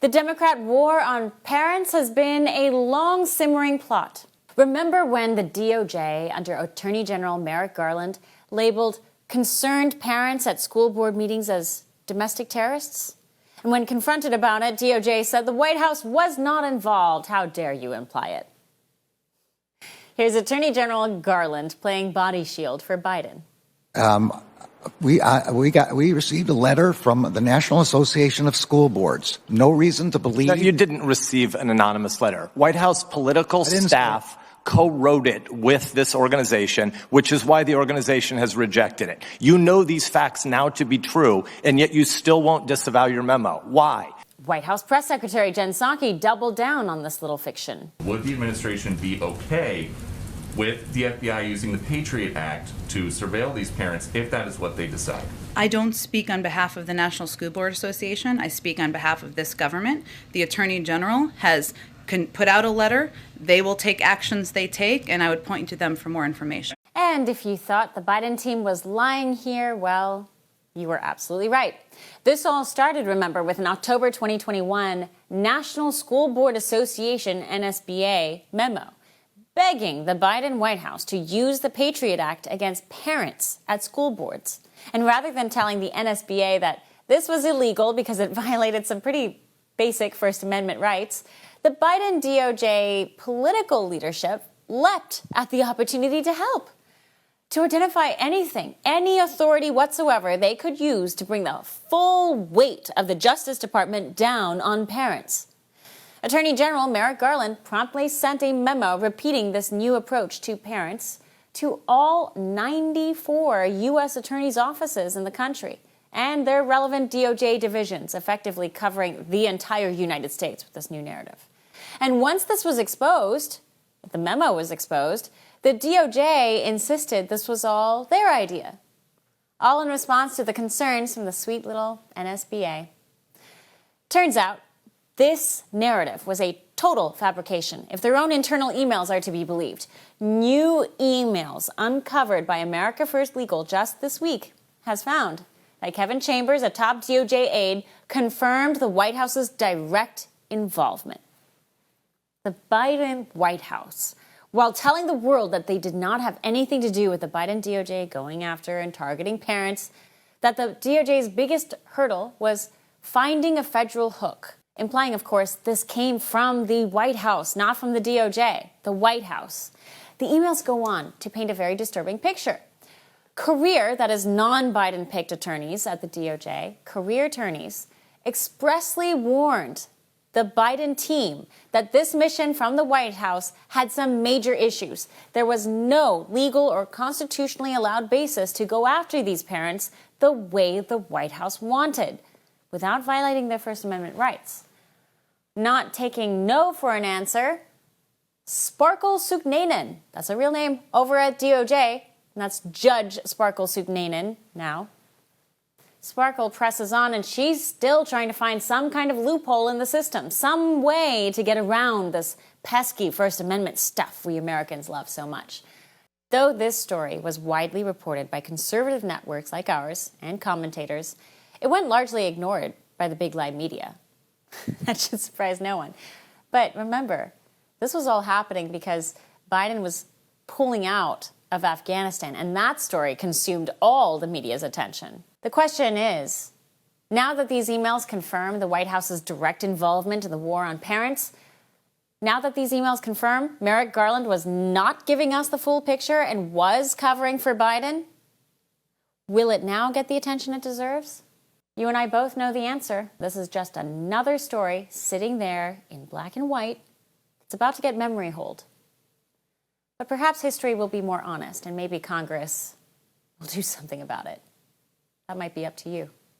The Democrat war on parents has been a long simmering plot. Remember when the DOJ, under Attorney General Merrick Garland, labeled concerned parents at school board meetings as domestic terrorists? And when confronted about it, DOJ said the White House was not involved. How dare you imply it? Here's Attorney General Garland playing body shield for Biden. We received a letter from the National Association of School Boards. No reason to believe. No, you didn't receive an anonymous letter. White House political staff co-wrote it with this organization, which is why the organization has rejected it. You know these facts now to be true, and yet you still won't disavow your memo. Why? White House Press Secretary Jen Psaki doubled down on this little fiction. Would the administration be okay with the FBI using the Patriot Act to surveil these parents if that is what they decide? I don't speak on behalf of the National School Board Association. I speak on behalf of this government. The Attorney General has put out a letter. They will take actions they take, and I would point to them for more information. And if you thought the Biden team was lying here, well, you were absolutely right. This all started, remember, with an October 2021 National School Board Association, NSBA, memo begging the Biden White House to use the Patriot Act against parents at school boards. And rather than telling the NSBA that this was illegal because it violated some pretty basic First Amendment rights, the Biden DOJ political leadership leapt at the opportunity to help, to identify anything, any authority whatsoever they could use to bring the full weight of the Justice Department down on parents. Attorney General Merrick Garland promptly sent a memo repeating this new approach to parents to all 94 U.S. attorneys' offices in the country and their relevant DOJ divisions, effectively covering the entire United States with this new narrative. And once this was exposed, the memo was exposed, the DOJ insisted this was all their idea, all in response to the concerns from the sweet little NSBA. Turns out, this narrative was a total fabrication, if their own internal emails are to be believed. New emails uncovered by America First Legal just this week has found that Kevin Chambers, a top DOJ aide, confirmed the White House's direct involvement. The Biden White House, while telling the world that they did not have anything to do with the Biden DOJ going after and targeting parents, that the DOJ's biggest hurdle was finding a federal hook. Implying, of course, this came from the White House, not from the DOJ, the White House. The emails go on to paint a very disturbing picture. Career, that is non-Biden-picked attorneys at the DOJ, career attorneys, expressly warned the Biden team that this mission from the White House had some major issues. There was no legal or constitutionally allowed basis to go after these parents the way the White House wanted, without violating their First Amendment rights. Not taking no for an answer, Sparkle Suknanen, that's a real name, over at DOJ, and that's Judge Sparkle Suknanen now. Sparkle presses on, and she's still trying to find some kind of loophole in the system, some way to get around this pesky First Amendment stuff we Americans love so much. Though this story was widely reported by conservative networks like ours and commentators, it went largely ignored by the big lie media. That should surprise no one. But remember, this was all happening because Biden was pulling out of Afghanistan, and that story consumed all the media's attention. The question is, now that these emails confirm the White House's direct involvement in the war on parents, now that these emails confirm Merrick Garland was not giving us the full picture and was covering for Biden, will it now get the attention it deserves? You and I both know the answer. This is just another story sitting there in black and white. It's about to get memory hold. But perhaps history will be more honest, and maybe Congress will do something about it. That might be up to you.